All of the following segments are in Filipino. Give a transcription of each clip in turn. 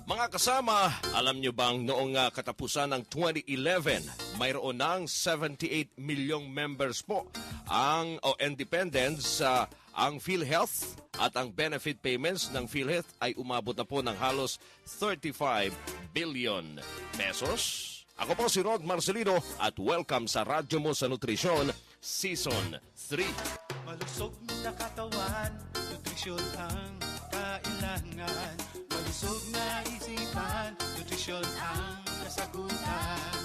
Mga kasama, alam nyo bang noong katapusan ng 2011, mayroon ng 78 milyong members po ang independents ang PhilHealth at ang benefit payments ng PhilHealth ay umabot na po ng halos 35 billion pesos. Ako po si Rod Marcelino at welcome sa Radyo Mo sa Nutrisyon Season 3. Malusog na katawan, nutrisyon ang kailangan. Malusog na isipan, nutrisyon ang kasagutan.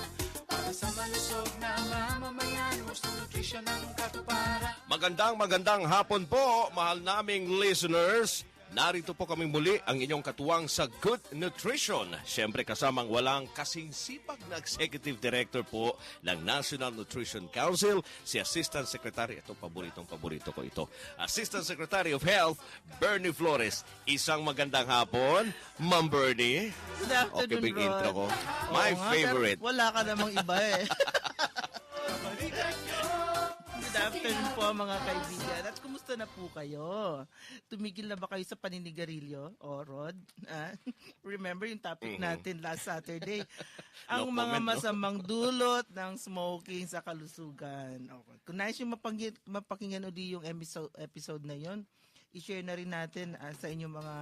Para sa malusog na mamamayan, gusto nutrisyon ang katuparan. Magandang hapon po, mahal naming listeners. Narito po kami muli ang inyong katuwang sa Good Nutrition. Siyempre kasamang walang kasingsipag na Executive Director po ng National Nutrition Council, si Assistant Secretary, ito paborito ko ito, Assistant Secretary of Health, Bernie Flores. Isang magandang hapon, Ma'am Bernie. Good afternoon, Okay, big Rod. intro ko. My favorite. Wala ka namang iba eh. Good afternoon po mga kaibigan. At kumusta na po kayo? Tumigil na ba kayo sa paninigarilyo? O Rod? Remember yung topic natin last Saturday? Ang mga masamang dulot ng smoking sa kalusugan. Okay. Kung nais yung mapakinggan uli yung episode na yon, i-share na rin natin sa inyong mga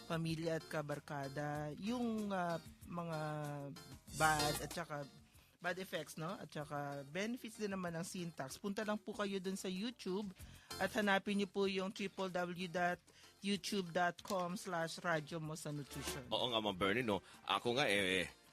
pamilya at kabarkada yung mga bad effects, no? At saka benefits din naman ng Syntax. Punta lang po kayo dun sa YouTube at hanapin niyo po yung www.youtube.com/Radyo Mo sa Nutrition. Oo nga, Ma'am Bernie, no? Ako nga,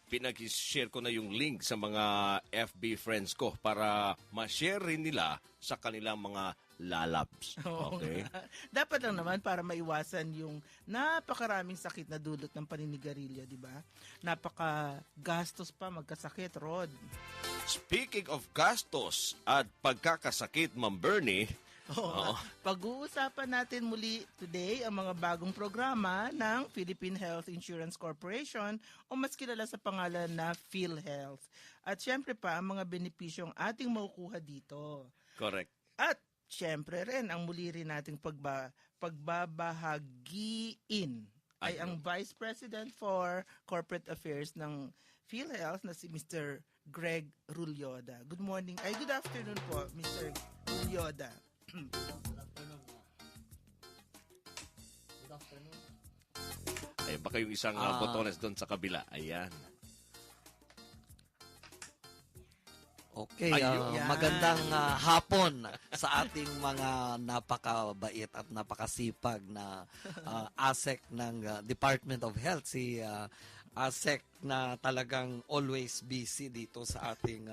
pinag-share ko na yung link sa mga FB friends ko para ma-share rin nila sa kanilang mga lalabs. Okay? Dapat lang naman para maiwasan yung napakaraming sakit na dulot ng paninigarilyo, di ba? Napaka-gastos pa magkasakit, Rod. Speaking of gastos at pagkakasakit, Ma'am Bernie, pag-uusapan natin muli today ang mga bagong programa ng Philippine Health Insurance Corporation o mas kilala sa pangalan na PhilHealth. At syempre pa ang mga benepisyong ating makukuha dito. correct. At syempre rin, ang muli rin nating pagbabahagiin ay ang Vice President for Corporate Affairs ng PhilHealth na si Mr. Greg Rulyoda. Good morning. Good afternoon po, Mr. Rulyoda. Good afternoon. Ay, baka yung isang botones doon sa kabila. Ayan. Okay, Ayun. magandang hapon sa ating mga napakabait at napakasipag na ASEC ng Department of Health. Si ASEC na talagang always busy dito sa ating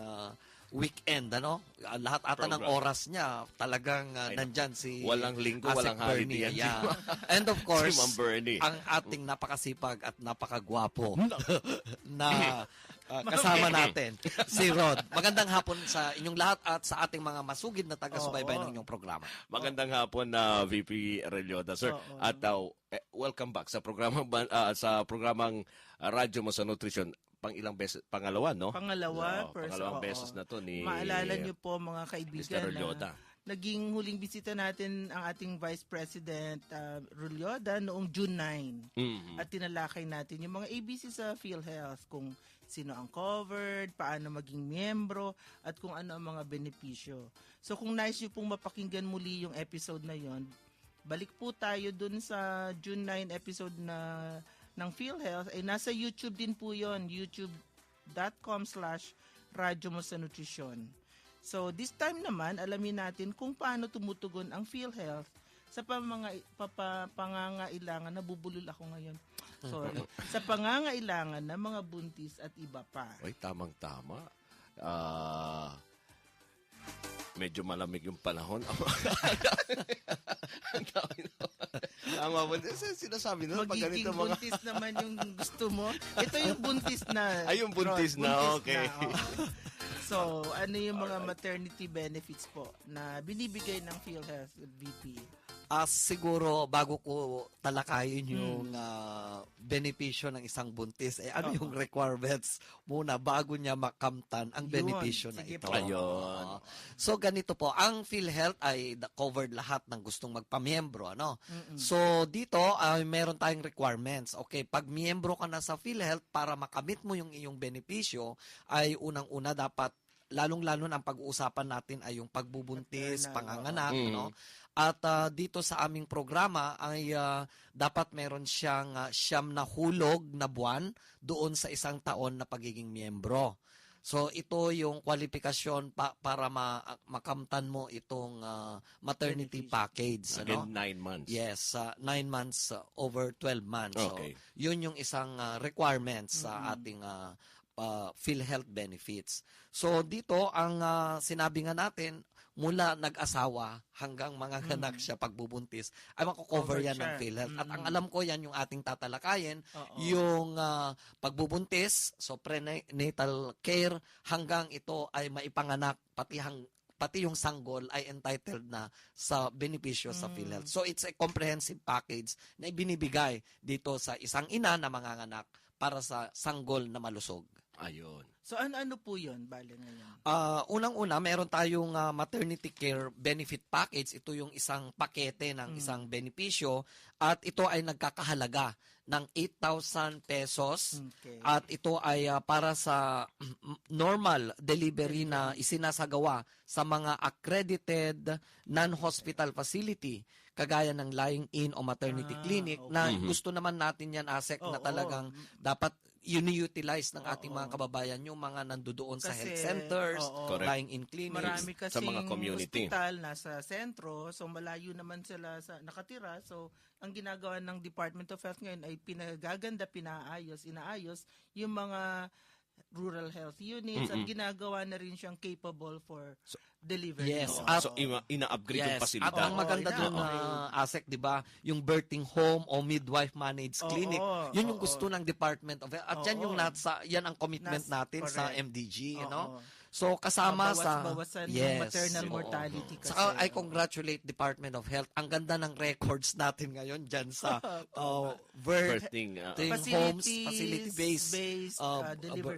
weekend, ano? Lahat ata ng Program. oras niya talagang nandyan si Walang linggo, ASEC walang holiday Bernie. yan. And of course, Si Ma'am Bernie. ang ating napakasipag at napakagwapo na kasama natin, si Rod. Magandang hapon sa inyong lahat at sa ating mga masugid na taga-subaybay ng inyong programa. Magandang hapon na VP Relyoda, sir. At welcome back sa programang Radyo Mo sa Nutrition. Ilang beses, pangalawa, no? Pangalawa, pangalawang beses na to ni maalala niyo po mga kaibigan Mr. Rulyoda. na naging huling bisita natin ang ating Vice President Rulyoda noong June 9. Mhm. At tinalakay natin yung mga ABC sa PhilHealth, kung sino ang covered, paano maging miyembro, at kung ano ang mga benepisyo. So kung nais niyo pong mapakinggan muli yung episode na yon, balik po tayo dun sa June 9 episode ng PhilHealth, ay nasa YouTube din po yon, youtube.com/Radyo Mo sa Nutrisyon. So this time naman, alamin natin kung paano tumutugon ang PhilHealth sa pangangailangan, nabubulol ako ngayon. Sorry. Sa pangangailangan ng mga buntis at iba pa. Ay, tamang-tama. Medyo malamig yung panahon. Ang dami tama mo. Sinasabi na pag Magiging ganito mga... buntis naman yung gusto mo. Ito yung buntis na. Ay, yung buntis Rod, na, okay. So, ano yung mga maternity benefits po na binibigay ng PhilHealth VP? Siguro bago ko talakayin yung benepisyo ng isang buntis, ano yung requirements muna bago niya makamtan ang Yun, benepisyo na sige ito. po. Ayun. So ganito po, ang PhilHealth ay covered lahat ng gustong magpamiyembro, ano? So dito ay meron tayong requirements. Okay, pag miyembro ka na sa PhilHealth para makamit mo yung iyong benepisyo, ay unang-una dapat lalong-lalo na ang pag-uusapan natin ay yung pagbubuntis, Maternal, panganganak, oo. no? At dito sa aming programa ay dapat meron siyang 9 na hulog na buwan doon sa 1 taon na pagiging miyembro. So ito yung kwalifikasyon para makamtan mo itong maternity package. Again, Ano? 9 months. Yes, 9 months over 12 months. Okay. So, yun yung isang requirements sa ating PhilHealth benefits. So, dito, ang sinabi nga natin, mula nag-asawa hanggang mga ganak siya pagbubuntis, ay makukover Covered yan ng siya. PhilHealth. At ang alam ko, yan yung ating tatalakayin, Oo. yung pagbubuntis, so prenatal care, hanggang ito ay maipanganak, pati yung sanggol ay entitled na sa benepisyo sa PhilHealth. So it's a comprehensive package na ibinibigay dito sa isang ina na manganganak para sa sanggol na malusog. Ayun. So ano po yun, bale ngayon? Unang-una, meron tayong maternity care benefit package. Ito yung isang pakete ng isang benepisyo at ito ay nagkakahalaga ng 8,000 pesos. Okay. At ito ay para sa normal delivery na isinasagawa sa mga accredited non-hospital facility kagaya ng lying-in o maternity clinic okay. na gusto naman natin yan, ASEC, na Oo. talagang dapat utilize ng ating mga kababayan yung mga nandoon sa Kasi, health centers, oo. Correct. lying-in clinics. Marami Sa mga kasing community. hospital nasa sentro, so malayo naman sila sa nakatira. So, ang ginagawa ng Department of Health ngayon ay inaayos yung mga rural health units at ginagawa na rin siyang capable for delivery. Yes, Oo. at- So, ina-upgrade yung Yes, pasilidad. at ang maganda Oo, doon ASEC, 'di ba, yung birthing home o midwife managed Oo, clinic, yun yung oo. gusto ng Department of Health. At yan yung yan ang commitment natin sa correct. MDG, Oo. no? So kasama sa Bawas-bawasan yung maternal oo. mortality kasi. Saka I congratulate Department of Health. Ang ganda ng records natin ngayon diyan sa Birthing. homes, facility-based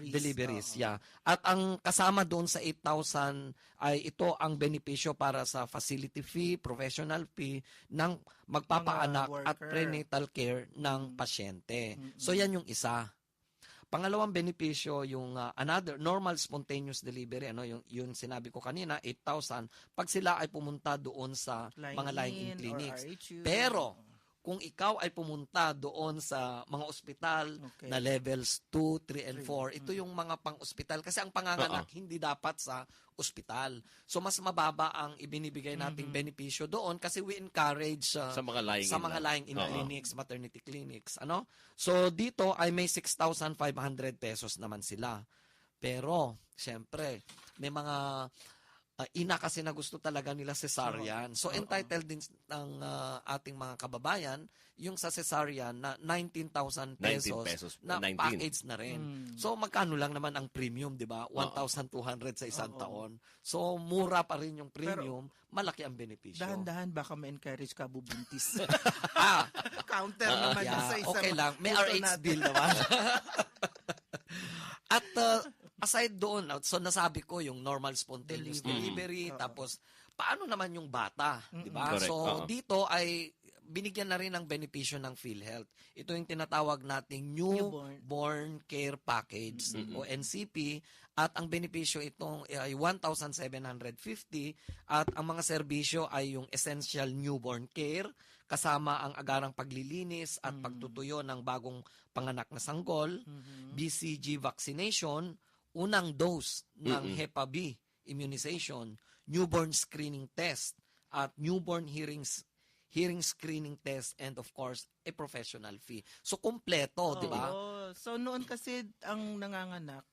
deliveries. Yeah. At ang kasama doon sa 8,000 ay ito ang benepisyo para sa facility fee, professional fee ng magpapaanak Mga at worker. prenatal care ng pasyente. So yan yung isa. Pangalawang benepisyo yung another normal spontaneous delivery, yung sinabi ko kanina, 8,000 pag sila ay pumunta doon sa mga lying-in Line-in or clinics. RHU. Pero kung ikaw ay pumunta doon sa mga ospital Okay. na levels 2, 3, and 4, ito yung mga pang-ospital. Kasi ang panganganak hindi dapat sa ospital. So mas mababa ang ibinibigay nating benepisyo doon kasi we encourage Sa mga lying-in sa mga lang. lying-in Oo. clinics, maternity clinics. Ano? So dito ay may 6,500 pesos naman sila. Pero, syempre, may mga ina kasi na gusto talaga nila cesarean. So entitled din ng ating mga kababayan yung sa cesarean na 19,000 19 pesos, pesos, na 19. package na rin. So magkano lang naman ang premium, 'di ba? 1,200 sa isang taon. So mura pa rin yung premium, malaki ang benepisyo. Dahan-dahan baka ma-encourage ka bubuntis. Ah, Counter naman yun sa yeah, isang okay lang. May puso RH natin. bill naman. At aside doon, so nasabi ko yung normal spontaneous delivery, tapos paano naman yung bata, 'di ba? Correct, So oo. dito ay binigyan na rin ng benepisyo ng PhilHealth. Ito yung tinatawag nating Newborn Care Package o NCP at ang benepisyo itong ay 1,750 at ang mga serbisyo ay yung essential newborn care kasama ang agarang paglilinis at pagtutuyo ng bagong panganak na sanggol, BCG vaccination, unang dose ng Hepa B immunization, newborn screening test at newborn hearing screening test, and of course, a professional fee. So, kumpleto, di ba? Oo. So, noon kasi ang nanganganak,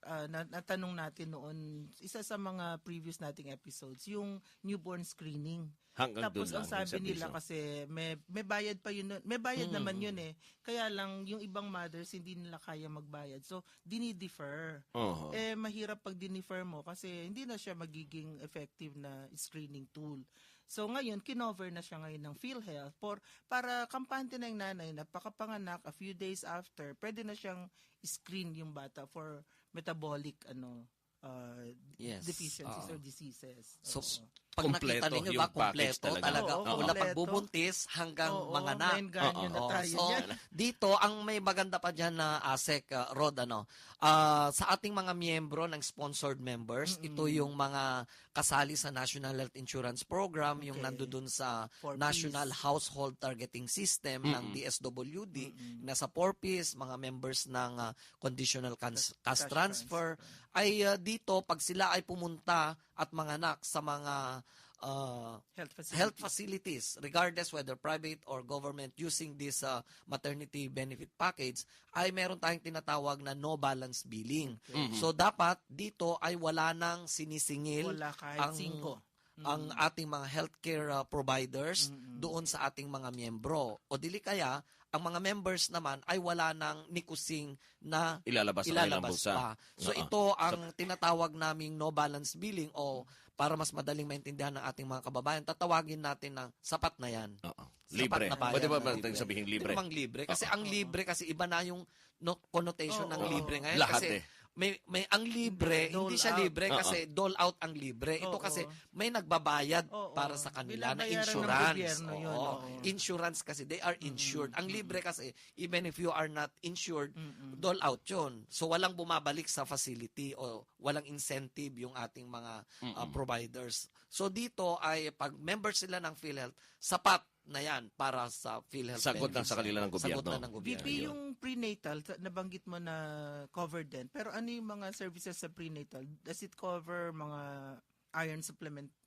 natanong natin noon, isa sa mga previous nating episodes, yung newborn screening. Hanggang Tapos doon ang lang yung sabi nila serbisyo. kasi may bayad pa yun. May bayad naman yun eh. Kaya lang yung ibang mothers hindi nila kaya magbayad. So dini-defer. Oo. Mahirap pag dinifer mo kasi hindi na siya magiging effective na screening tool. So ngayon, kinover na siya ngayon ng PhilHealth para kampante na yung nanay na pakapanganak a few days after, pwede na siyang screen yung bata for metabolic Yes. deficiencies Oo. or diseases. So, Oo. pag Kompleto nakita ninyo yung ba, package kompleto talaga. talaga. Oo, Mula kompleto. pagbubuntis hanggang Oo, mga anak. main ganyo na Oo. tayo So, dyan. dito, ang may maganda pa dyan na ASEC, Rod, sa ating mga miyembro ng sponsored members, ito yung mga kasali sa National Health Insurance Program, yung Okay. nandoon sa 4Ps. National Household Targeting System ng DSWD, nasa 4Ps, mga members ng Conditional Cash Transfer, ay dito, pag sila ay pumunta at manganak sa mga health facilities, regardless whether private or government, using this maternity benefit package, ay meron tayong tinatawag na no balance billing. So dapat dito ay wala nang sinisingil Wala kahit ang 5. ang ating mga healthcare providers doon sa ating mga miyembro. O dili kaya, ang mga members naman ay wala nang nikusing na Ilalabas ang kanilang ilalabas bulsa. pa. So Oo. ito ang tinatawag naming no balance billing o para mas madaling maintindihan ng ating mga kababayan, tatawagin natin na sapat na yan. Oo. Libre. Sapat na bayad Pwede ba na natin sabihin libre? Hindi namang libre. Kasi ang libre, kasi iba na yung connotation ng Oo. libre ngayon. Lahat kasi eh. may ang libre, Dole hindi siya out. libre kasi dole out ang libre. Ito Oo. kasi may nagbabayad Oo. para sa kanila na Binabayaran ng insurance. gobyerno yun, Oo. oo. Insurance kasi, they are insured. Ang libre kasi, even if you are not insured, dole out yun. So walang bumabalik sa facility o walang incentive yung ating mga providers. So dito ay pag member sila ng PhilHealth, sapat na yan para sa PhilHealth Sagot na benefits. sa kanila ng gobyerno. Sagot na ng gobyerno. VP, yung prenatal, nabanggit mo na covered din. Pero ano yung mga services sa prenatal? Does it cover mga iron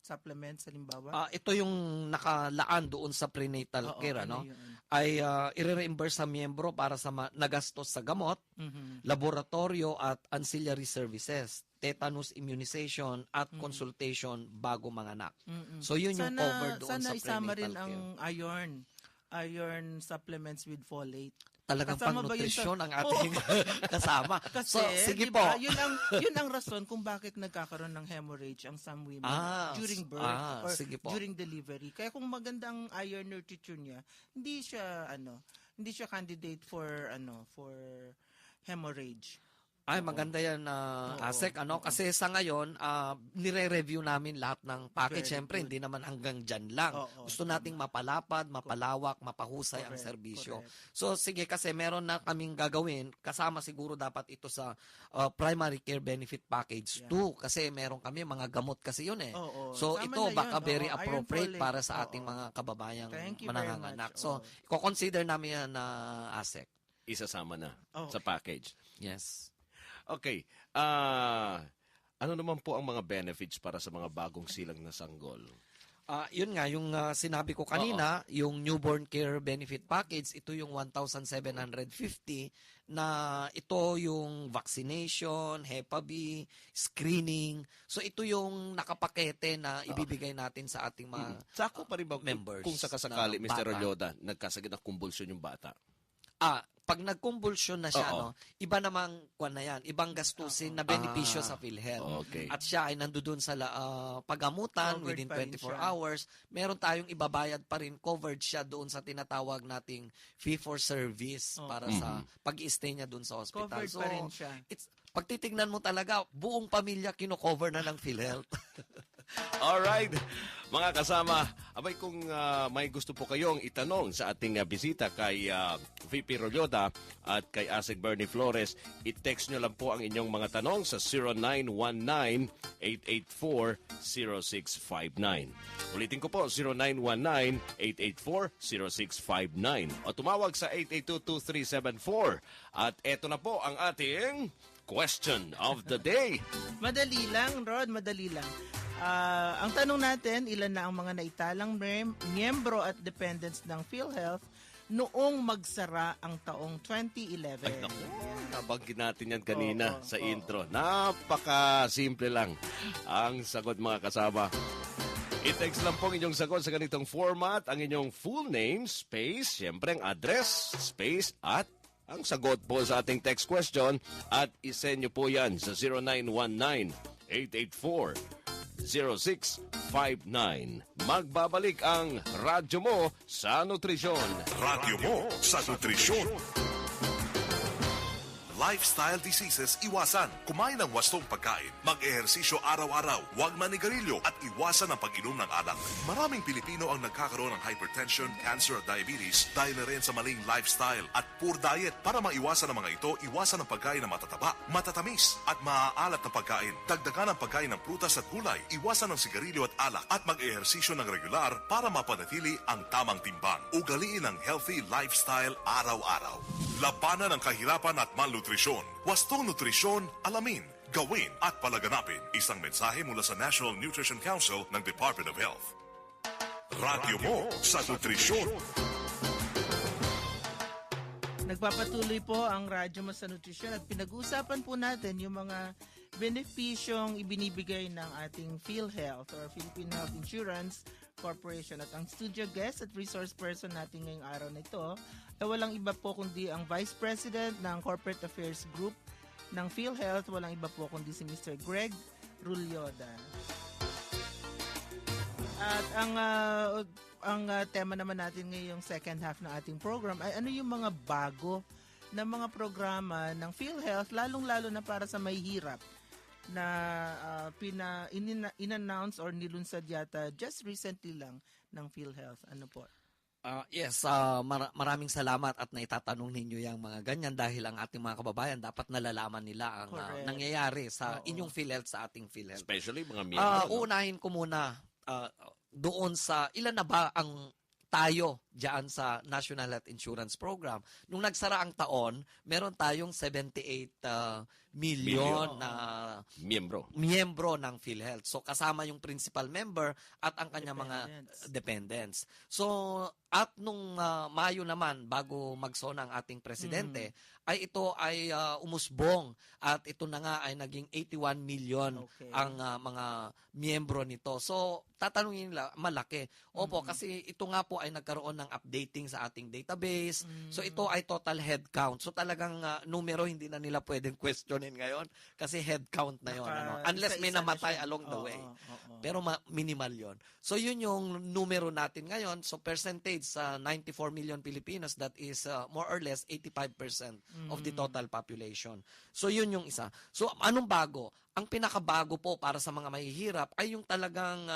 supplements, halimbawa? Ito yung nakalaan doon sa prenatal Oo, care, ano ano? yun? Ay i-reimburse sa miyembro para sa nagastos sa gamot, laboratorio at ancillary services, tetanus immunization at consultation bago manganak. So yun yung covered doon sana sa isama prenatal rin care. ang iron supplements with folate. Talagang kasama ba yun sa- pang-nutrisyon ang ating kasama. Kasi, So, sige di ba, po. yun ang rason kung bakit nagkakaroon ng hemorrhage ang some women during birth or sige po. during delivery. Kaya kung maganda ang iron nutrition niya, hindi siya candidate for hemorrhage. Ay, maganda yan, ASEC, kasi sa ngayon, nire-review namin lahat ng package. Very Siyempre, good. hindi nating hanggang dyan lang. Oo, Gusto nating mapalapad, mapalawak, mapahusay ang Correct, serbisyo. correct. So, sige, kasi meron na kaming gagawin. Kasama siguro dapat ito sa Primary Care Benefit Package 2. Kasi meron kami, mga gamot kasi yun eh. Oo, So, tama ito na yun. baka very Oo, iron appropriate folate. para sa Oo. ating mga kababayang Thank you very mananganak. much. So, Oo. i-consider namin yan na ASEC. Isasama na Oh. sa package. Yes. Okay. Ano naman po ang mga benefits para sa mga bagong silang na sanggol? Yun nga, yung sinabi ko kanina, yung newborn care benefit package, ito yung 1,750 na ito yung vaccination, Hep B, screening. So ito yung nakapakete na ibibigay natin sa ating mga Sako pa rin ba members kung sakasakali, na Mr. bata. Rolyoda, nagkasakit ng kumbulsyon yung bata? pag nagkumbulsyon na siya, Oo. iba namang kwan na yan, ibang gastusin na benepisyo sa PhilHealth. Okay. At siya ay nandoon sa pagamutan Covered within pa rin 24 siya. hours. Meron tayong ibabayad pa rin, covered siya doon sa tinatawag nating fee for service para sa pag-i-stay niya doon sa hospital. Covered pa rin siya. Pag titignan mo talaga, buong pamilya kino-cover na ng PhilHealth. Alright, mga kasama, abay kung may gusto po kayong itanong sa ating bisita kay VP Rolyoda at kay Asik Bernie Flores, i-text nyo lang po ang inyong mga tanong sa 0919-884-0659. Ulitin ko po, 0919-884-0659. O tumawag sa 882-2374. At eto na po ang ating question of the day. Madali lang, Rod, madali lang. Ang tanong natin, ilan na ang mga naitalang miyembro at dependents ng PhilHealth noong magsara ang taong 2011? Ay, naku, nabanggit natin yan kanina Oo, sa oo, intro. Napaka-simple lang ang sagot, mga kasama. I-text lang po ang inyong sagot sa ganitong format, ang inyong full name, space, siyempre ang address, space, at ang sagot po sa ating text question at isend nyo po yan sa 0919-884-0659. Magbabalik ang radyo mo sa nutrisyon. Radio mo sa nutrisyon. Lifestyle diseases iwasan. Kumain ng wastong pagkain. Mag-ehersisyo araw-araw. Huwag manigarilyo at iwasan ang pag-inom ng alak. Maraming Pilipino ang nagkakaroon ng hypertension, cancer at diabetes dahil na rin sa maling lifestyle at poor diet. Para maiwasan ang mga ito, iwasan ang pagkain na matataba, matatamis at maaalat na pagkain. Dagdagan ang pagkain ng prutas at gulay. Iwasan ang sigarilyo at alak at mag-ehersisyo ng regular para mapanatili ang tamang timbang. Ugaliin ang healthy lifestyle araw-araw. Labanan ang kahirapan at malnutrisyon. Wastong nutrisyon, alamin, gawin at palaganapin. Isang mensahe mula sa National Nutrition Council ng Department of Health. Radio mo sa nutrisyon. Nagpapatuloy po ang Radyo Mo sa Nutrisyon at pinag-uusapan po natin yung mga benepisyong ibinibigay ng ating PhilHealth or Philippine Health Insurance Corporation. At ang studio guest at resource person natin ngayong araw na ito ay walang iba po kundi ang Vice President ng Corporate Affairs Group ng PhilHealth. Walang iba po kundi si Mr. Greg Rulyoda. At ang tema naman natin ngayong second half ng ating program ay ano yung mga bago na mga programa ng PhilHealth, lalong-lalo na para sa may hirap na in-announce or nilunsad yata just recently lang ng PhilHealth. Ano po? Yes, maraming salamat at naitatanong ninyo yung mga ganyan dahil ang ating mga kababayan dapat nalalaman nila ang nangyayari sa inyong PhilHealth, sa ating PhilHealth. Especially mga miyembro. Uunahin ko muna doon sa ilan na ba ang tayo diyan sa National Health Insurance Program. Nung nagsara ang taon, meron tayong 78 million na miyembro ng PhilHealth. So kasama yung principal member at ang kanyang mga dependents. So at nung Mayo naman bago magsona ang ating presidente, ay ito ay umusbong at ito na nga ay naging 81 million ang mga miyembro nito. So tatanungin nila, malaki. Opo, kasi ito nga po ay nagkaroon ng updating sa ating database. So ito ay total head count. So talagang numero hindi na nila pwedeng questionin ngayon kasi head count na yon, unless may namatay along the way. Pero minimal yon. So yun yung numero natin ngayon. So percentage sa 94 million Filipinos, that is more or less 85% of the total population. So yun yung isa. So anong bago? Ang pinakabago po para sa mga mahihirap ay yung talagang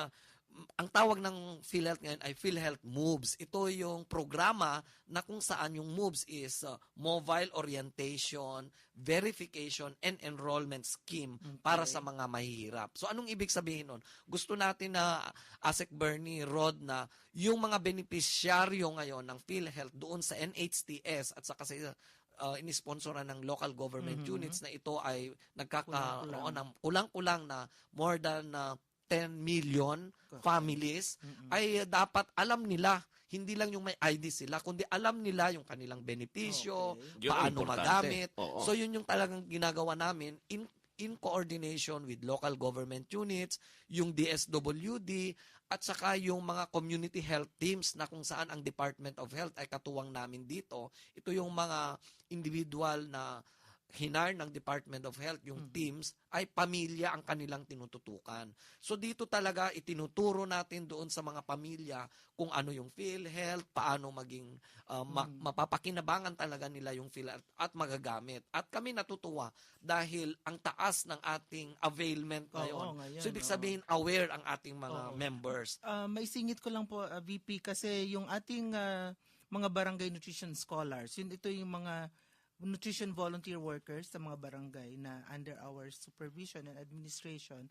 ang tawag ng PhilHealth ngayon ay PhilHealth Moves. Ito yung programa na kung saan yung Moves is Mobile Orientation, Verification, and Enrollment Scheme para sa mga mahihirap. So anong ibig sabihin nun? Gusto natin na, Asek Bernie, Rod, na yung mga benepisyaryo ngayon ng PhilHealth doon sa NHTS at saka sa inisponsoran ng local government units na ito ay nagkakaroon ng kulang-kulang na more than 10 million families ay dapat alam nila, hindi lang yung may ID sila, kundi alam nila yung kanilang benepisyo, paano magamit. So yun yung talagang ginagawa namin in coordination with local government units, yung DSWD, at saka yung mga community health teams na kung saan ang Department of Health ay katuwang namin dito. Ito yung mga individual na hinar ng Department of Health, yung teams, ay pamilya ang kanilang tinututukan. So dito talaga itinuturo natin doon sa mga pamilya kung ano yung PhilHealth, paano maging mapapakinabangan talaga nila yung PhilHealth at magagamit. At kami natutuwa dahil ang taas ng ating availment ngayon. So ibig sabihin aware ang ating mga members. May singit ko lang po, VP, kasi yung ating mga barangay nutrition scholars, ito yung mga nutrition volunteer workers sa mga barangay na under our supervision and administration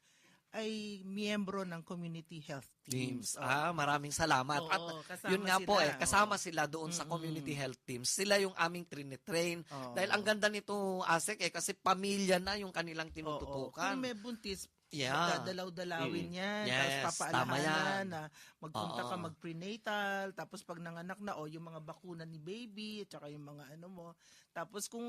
ay miyembro ng community health teams. Maraming salamat. At yun nga po kasama sila doon sa community health teams. Sila yung aming trinitrain. Dahil ang ganda nito, Asek, kasi pamilya na yung kanilang tinututukan. Kung may buntis, dadalaw-dalawin yan, tapos papaalahanan na magpunta ka mag-prenatal, tapos pag nanganak na, yung mga bakuna ni baby, at saka yung mga ano mo. Tapos kung,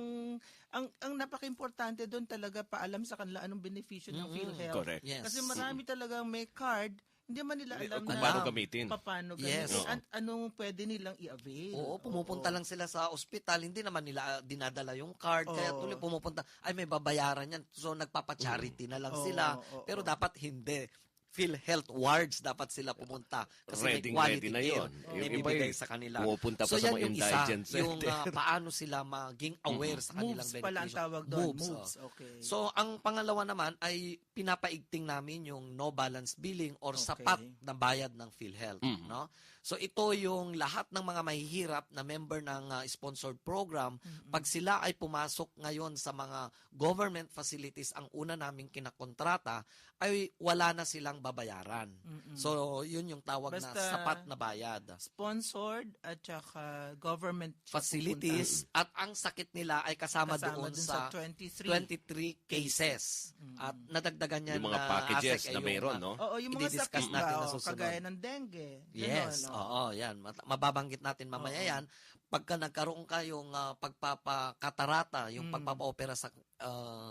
ang napaka-importante doon talaga, paalam sa kanila anong beneficyo ng PhilHealth. Correct. Yes. Kasi marami talagang may card, hindi man nila alam kung na paano gamitin. Paano Yes. gamitin. At anong pwede nilang i-avail. Pumupunta lang sila sa ospital, hindi naman nila dinadala yung card, kaya tuloy pumupunta, ay may babayaran yan. So nagpapa-charity na lang sila, pero dapat hindi. PhilHealth wards dapat sila pumunta kasi may Ready quality na care yun. na Yung iba ibibigay yung sa kanila. pumupunta pa So sa yan mga yung isa, indigent yung center. paano sila maging aware sa kanilang Moves pala ang benepisyo. tawag doon. Moves, Moves. oh. Okay. So, ang pangalawa naman ay pinapaigting namin yung no balance billing or Okay. sapat na bayad ng PhilHealth. No? So, ito yung lahat ng mga mahihirap na member ng sponsored program. Pag sila ay pumasok ngayon sa mga government facilities, ang una naming kinakontrata ay wala na silang babayaran. So, yun yung tawag na Basta- sapat na bayad. Sponsored at saka government Facilities at ang sakit nila ay kasama doon dun sa 23. 23 cases. At nadagdagan yan Yung mga na packages ASEC ay na mayroon, no? Oo, yung mga i-discuss sakit natin ba, na oh, susunod. kagaya ng dengue. Yes, Ganon, oo, yan. Mababanggit natin mamaya yan. Pagka nagkaroon kayong pagpapakatarata, yung pagpapaopera sa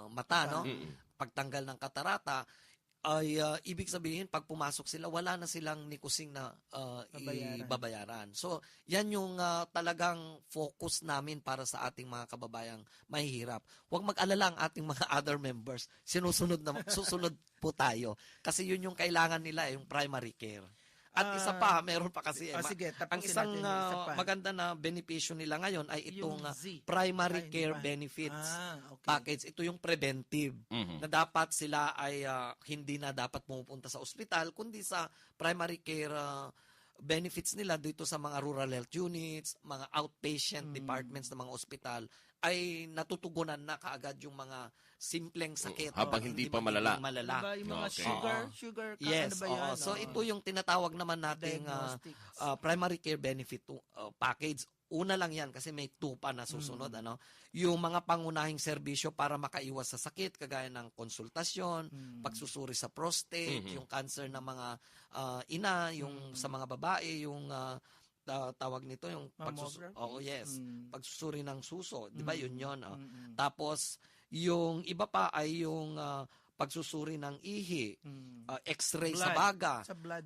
mata, no? Pagtanggal ng katarata, ay ibig sabihin, pag pumasok sila, wala na silang nikusing na babayaran. So, yan yung talagang focus namin para sa ating mga kababayang mahihirap. Huwag mag-alala ang ating mga other members. Susunod po tayo. Kasi yun yung kailangan nila, yung primary care. At isa pa, meron pa kasi. sige, tapusin ang isang natin yung isa pa. maganda na benepisyo nila ngayon ay itong Yung Z. primary Ay, care hindi pa. benefits Okay. package. Ito yung preventive na dapat sila ay hindi na dapat pumupunta sa ospital kundi sa primary care benefits nila dito sa mga rural health units, mga outpatient departments ng mga ospital ay natutugunan na kaagad yung mga simpleng sakit. Habang hindi pa magiging malala. Diba, yung mga Okay. sugar, Yes, ano ba yan? So ito yung tinatawag naman nating Diagnostics. primary care benefit package. Una lang yan kasi may 2 pa na susunod. Ano? Yung mga pangunahing serbisyo para makaiwas sa sakit kagaya ng konsultasyon, pagsusuri sa prostate, yung cancer ng mga ina, yung sa mga babae, yung tawag nito yung Mammography? yes, pagsusuri ng suso, 'di ba? Yun. Tapos yung iba pa ay yung pagsusuri ng ihi, x-ray sa Blood. baga,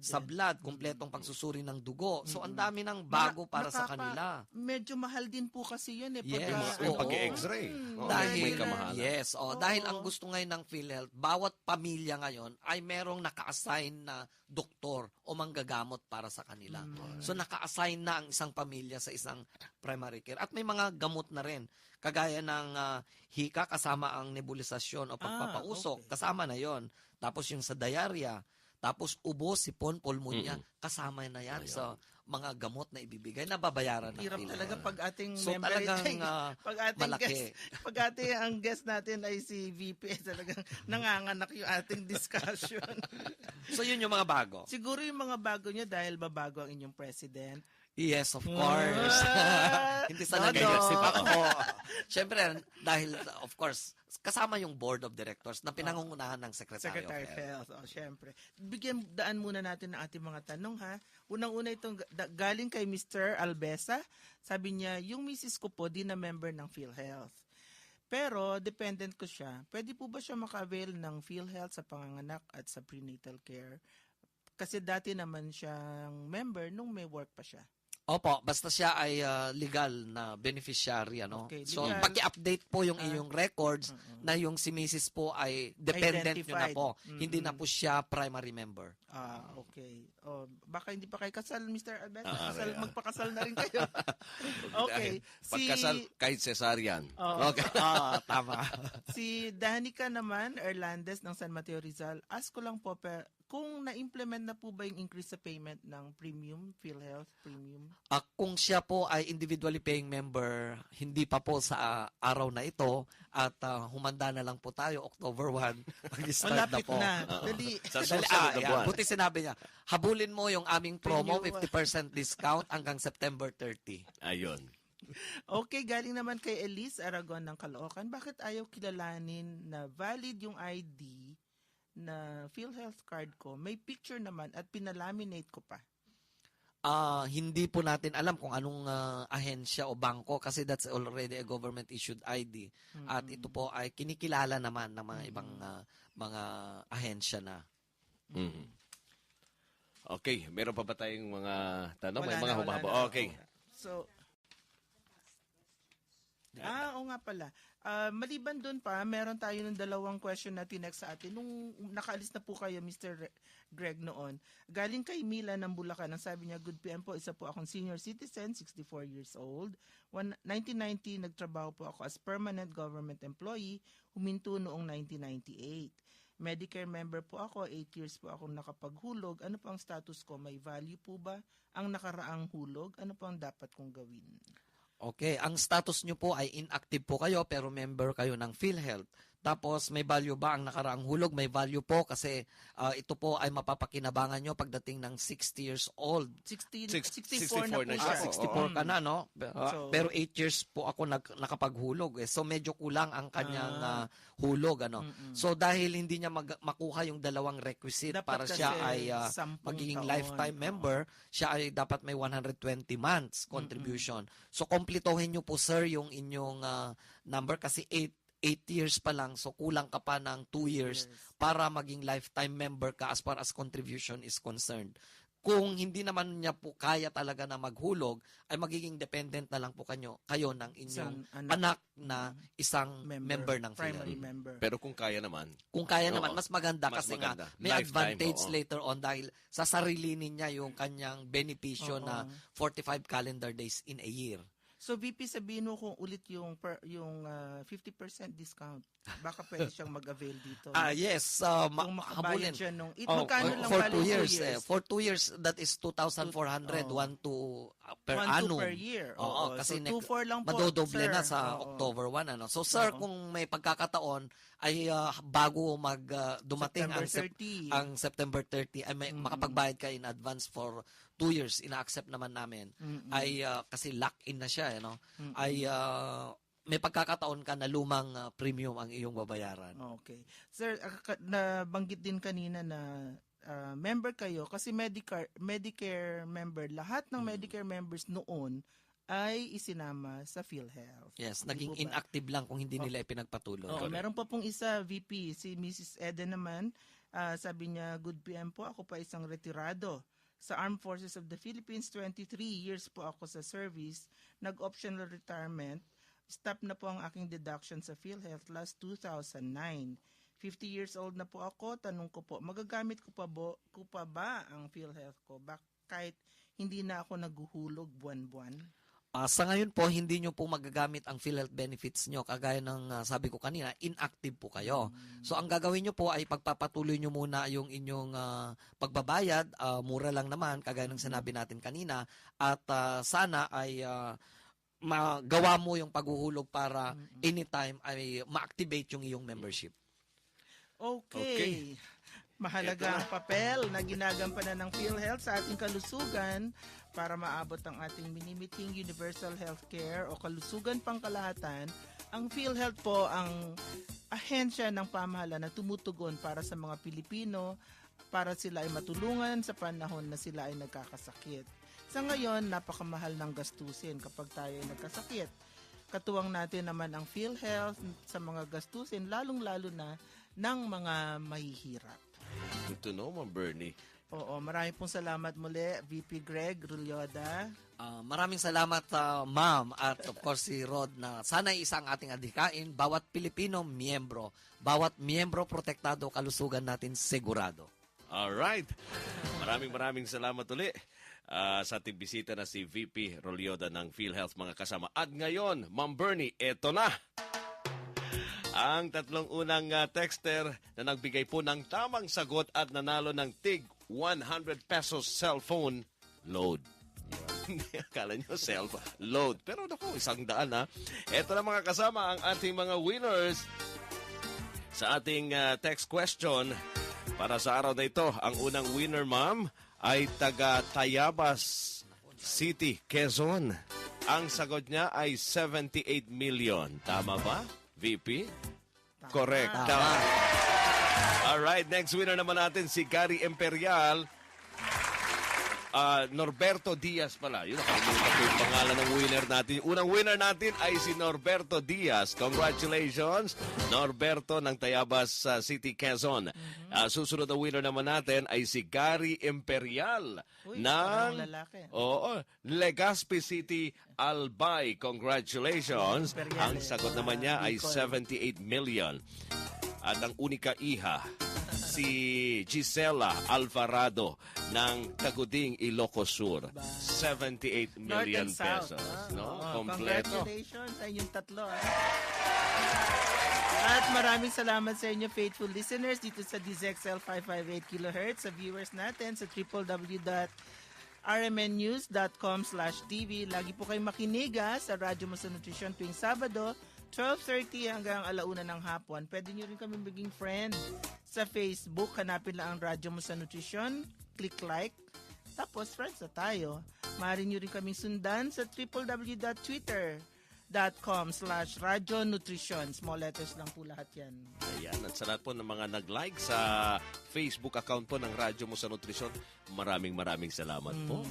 Sa blood din. kumpletong pagsusuri ng dugo. So ang dami ng bago para sa kanila. Medyo mahal din po kasi yun eh. Yes, Yung oo. pag-x-ray. Oh, Dahil, may kamahalan. yes, dahil ang gusto ngayon ng PhilHealth, bawat pamilya ngayon ay merong naka-assign na doktor o manggagamot para sa kanila. So naka-assign na ang isang pamilya sa isang primary care. At may mga gamot na rin. Kagaya ng hika, kasama ang nebulizasyon o pagpapausok, okay. kasama na yon. Tapos yung sa diarrhea, tapos ubo, sipon, pulmonya, kasama na yan sa mga gamot na ibibigay na babayaran ng Hirap PhilHealth. talaga pag ating So member talagang pag ating malaki. guest, pag ating ang guest natin ay si VP, talagang nanganganak yung ating discussion. So yun yung mga bago. Siguro yung mga bago nyo dahil babago ang inyong president. Yes, of course. Hindi sa No, nag-isip no. ako. Siyempre, dahil, of course, kasama yung board of directors na pinangungunahan ng Secretary Secretary of of Health. Health. Syempre. Bigyan daan muna natin ng ating mga tanong ha. Unang-una itong galing kay Mr. Albesa. Sabi niya, yung misis ko po di na member ng PhilHealth. Pero dependent ko siya. Pwede po ba siya maka-avail ng PhilHealth sa panganganak at sa prenatal care? Kasi dati naman siyang member nung may work pa siya. Opo, basta siya ay legal na beneficiary. Ano? Okay, So, legal. paki-update po yung inyong records na yung si Mrs. po ay dependent nyo na Identified. po. Hindi na po siya primary member. Okay. Baka hindi pa kayo kasal, Mr. Albert. Magpakasal na rin kayo. Okay. Pagkasal, kahit cesarean. Okay. Tama. Si Danica naman, Erlandes ng San Mateo Rizal, ask ko lang po, kung na-implement na po ba yung increase sa payment ng premium, PhilHealth premium? Kung siya po ay individually paying member, hindi pa po sa araw na ito at humanda na lang po tayo, October 1, mag-start na Malapit po. na. Dali. Sa Dali, susunod na buwan. buti sinabi niya, habulin mo yung aming promo, Renewal. 50% discount hanggang September 30. Ayun. Okay, galing naman kay Elise Aragon ng Caloocan. Bakit ayaw kilalanin na valid yung ID na PhilHealth card ko? May picture naman at pinalaminate ko pa. Hindi po natin alam kung anong ahensya o bangko kasi that's already a government issued ID. At ito po ay kinikilala naman ng mga ibang mga ahensya na. Okay, meron pa ba tayong mga tanong? May Wala mga na, wala humahaba. na. Okay. So, oo nga pala. Maliban doon pa, meron tayo ng dalawang question na tinext sa atin. Nung nakaalis na po kayo, Mr. Greg, noon, galing kay Mila ng Bulacan, ang sabi niya, good PM po, isa po akong senior citizen, 64 years old. 1990, nagtrabaho po ako as permanent government employee, huminto noong 1998. Medicare member po ako, 8 years po akong nakapaghulog. Ano po ang status ko? May value po ba ang nakaraang hulog? Ano po ang dapat kong gawin? Okay, ang status nyo po ay inactive po kayo pero member kayo ng PhilHealth. Tapos may value ba ang nakaraang hulog? May value po kasi ito po ay mapapakinabangan nyo pagdating ng 60 years old. 64 na po na siya. siya. 64 ka na, no? So, Pero 8 years po ako nakapaghulog. So medyo kulang ang kanyang hulog. Ano? So dahil hindi niya makuha yung dalawang requisite Dapat para siya kasi ay 10 magiging taon. lifetime member, siya ay dapat may 120 months contribution. So kompletohin nyo po, sir, yung inyong number kasi 8 years pa lang, so kulang ka pa ng 2 years para maging lifetime member ka as far as contribution is concerned. Kung hindi naman niya po kaya talaga na maghulog, ay magiging dependent na lang po kayo ng inyong Isang anak na isang member ng primary PhilHealth. member. Pero kung kaya naman, Kung kaya Oo. naman, mas maganda Mas kasi maganda. nga may Lifetime, advantage oo. later on dahil sasarilinin niya yung kanyang benepisyo Oo. na 45 calendar days in a year. So VP, sabihin mo kung ulit yung 50% discount. Baka pwede siyang mag-avail dito. Yes, Kung makabayad habulin. siya nung... Oh, magkano lang for bali 2 years. 2 years? For 2 years, that is 2,400, 1 per 1-2 annum. per year. Oo, Oo. kasi So, 2-4 lang po, madodoble sir. na sa Oo. October 1. Ano? So, sir, Oo. kung may pagkakataon, ay bago dumating September 30. ang September 30, ay may makapagbayad ka in advance for 2 years, ina-accept naman namin, ay kasi lock-in na siya, ay may pagkakataon ka na lumang premium ang iyong babayaran. Okay. Sir, nabanggit din kanina na member kayo kasi Medicare member, lahat ng Medicare members noon ay isinama sa PhilHealth. Yes, Di naging po ba? inactive lang kung hindi nila ipinagpatuloy. Oo, meron pa pong isa, VP, si Mrs. Eden naman, sabi niya, good PM po, ako pa isang retirado. Sa Armed Forces of the Philippines, 23 years po ako sa service, nag-optional retirement, stop na po ang aking deduction sa PhilHealth last 2009. 50 years old na po ako, tanong ko po, magagamit ko pa ba ang PhilHealth ko kahit hindi na ako naguhulog buwan-buwan? Sa ngayon po, hindi nyo po magagamit ang PhilHealth benefits nyo. Kagaya ng sabi ko kanina, inactive po kayo. So, ang gagawin nyo po ay pagpapatuloy nyo muna yung inyong pagbabayad. Mura lang naman, kagaya ng sinabi natin kanina. At sana ay magawa mo yung paghuhulog para anytime ay ma-activate yung iyong membership. Okay. Mahalaga ang papel na ginagampanan ng PhilHealth sa ating kalusugan para maabot ang ating minimiting universal healthcare o kalusugan pangkalahatan. Ang PhilHealth po ang ahensya ng pamahalaan na tumutugon para sa mga Pilipino para sila ay matulungan sa panahon na sila ay nagkakasakit. Sa ngayon, napakamahal ng gastusin kapag tayo ay nagkasakit. Katuwang natin naman ang PhilHealth sa mga gastusin, lalong-lalo na ng mga mahihirap. good to know, Ma'am Bernie. Oo, marami pong salamat muli, VP Greg Rulyoda. Maraming salamat, ma'am, at of course si Rod na sana isang ating adhikain, bawat Pilipino miyembro, bawat miyembro protektado, kalusugan natin segurado. Alright. Maraming salamat uli sa ating bisita na si VP Rolyoda ng PhilHealth, mga kasama. At ngayon, Ma'am Bernie, eto na ang tatlong unang texter na nagbigay po ng tamang sagot at nanalo ng tig 100 pesos cellphone load. Akala nyo load. Pero naku, 100 ha. Eto na mga kasama ang ating mga winners sa ating text question. Para sa araw na ito, ang unang winner, ma'am, ay taga Tayabas City, Quezon. Ang sagot niya ay 78 million. Tama ba, VP? Correct. Tama. Alright, next winner naman natin si Gary Imperial. Norberto Diaz pala. Yun, nakalimutan ko yung pangalan ng winner natin. Yung unang winner natin ay si Norberto Diaz. Congratulations, Norberto ng Tayabas City, Quezon. Susunod na winner naman natin ay si Gary Imperial Uy, ng parang lalaki. Legazpi City, Albay. Congratulations. Imperial, Ang sagot naman niya ay Bicol. 78 million. At ang unika iha, si Gisela Alvarado ng Taguding, Ilocos Sur. 78 North million and South. pesos. No? Oo. Kompleto. Congratulations sa inyong tatlo. At maraming salamat sa inyo, faithful listeners, dito sa DZXL 558 kHz, sa viewers natin sa www.rmnnews.com/tv. Lagi po kayo makinig sa Radyo Mo sa Nutrisyon tuwing Sabado, 12:30 hanggang 1:00 ng hapon. Pwede nyo rin kami maging friend sa Facebook. Hanapin lang ang Radyo Mo sa Nutrisyon. Click like. Tapos, friends na tayo. Maaari nyo rin kaming sundan sa www.twitter.com/Radyo Nutrition. Small letters lang po lahat yan. Ayan, at sa lahat po ng mga nag-like sa Facebook account po ng Radyo Mo sa Nutrisyon, maraming salamat po.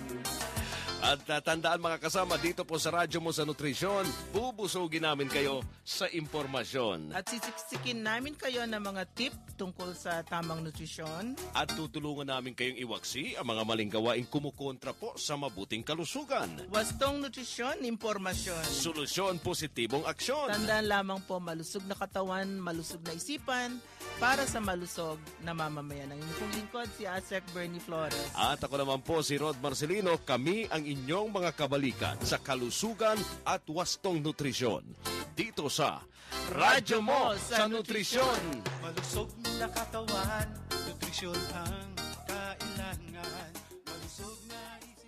At tandaan mga kasama, dito po sa Radyo Mo sa Nutrisyon, bubusugin namin kayo sa impormasyon. At sisiksikin namin kayo ng mga tip tungkol sa tamang nutrisyon. At tutulungan namin kayong iwaksi ang mga maling gawaing kumukontra po sa mabuting kalusugan. Wastong nutrisyon, impormasyon. Solusyon, positibong aksyon. Tandaan lamang po, malusog na katawan, malusog na isipan, para sa malusog na mamamayan. Ang inyong lingkod, si Asek Bernie Flores. At ako naman po si Rod Marcelino, kami ang inyong mga kabalikan sa kalusugan at wastong nutrisyon. Dito sa Radyo Mo sa Nutrisyon. Malusog na katawan, nutrisyon ang kailangan. Malusog na isip.